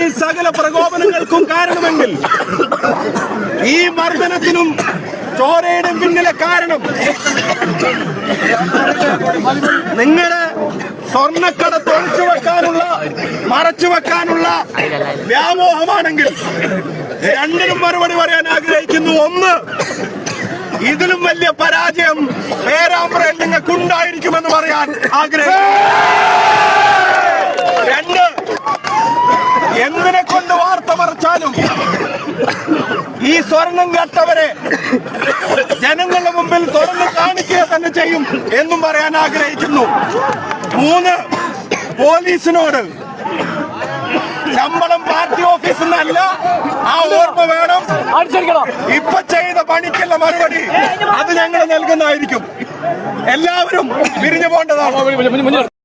ഈ സകല പ്രകോപനങ്ങൾക്കും കാരണമെങ്കിൽ ഈ മർദ്ദനത്തിനും ചോരയുടെ പിന്നിലെ കാരണം നിങ്ങളുടെ സ്വർണ്ണക്കടത്ത് മറച്ചു വെക്കാനുള്ള വ്യാമോഹമാണെങ്കിൽ രണ്ടിനും മറുപടി പറയാൻ ആഗ്രഹിക്കുന്നു. ഒന്ന്, ഇതിലും വലിയ പരാജയം പേരാമ്പ്രയിൽ നിങ്ങൾക്കുണ്ടായിരിക്കുമെന്ന് പറയാൻ ആഗ്രഹിക്കുന്നു. രണ്ട്, എന്തിനെ കൊണ്ട് വാർത്ത മറച്ചാലും ഈ സ്വർണം കെട്ടവരെ ജനങ്ങളുടെ മുമ്പിൽ തുറന്നു കാണിക്കുക തന്നെ ചെയ്യും എന്നും പറയാൻ ആഗ്രഹിക്കുന്നു. മൂന്ന്, പോലീസിനോട് ശമ്പളം പാർട്ടി ഓഫീസിൽ നിന്നല്ല, ആ ഓർമ്മ വേണം. ഇപ്പൊ ചെയ്ത പണിക്കുള്ള മറുപടി അത് ഞങ്ങൾ നൽകുന്നതായിരിക്കും. എല്ലാവരും പിരിഞ്ഞു പോകേണ്ടതാണ്.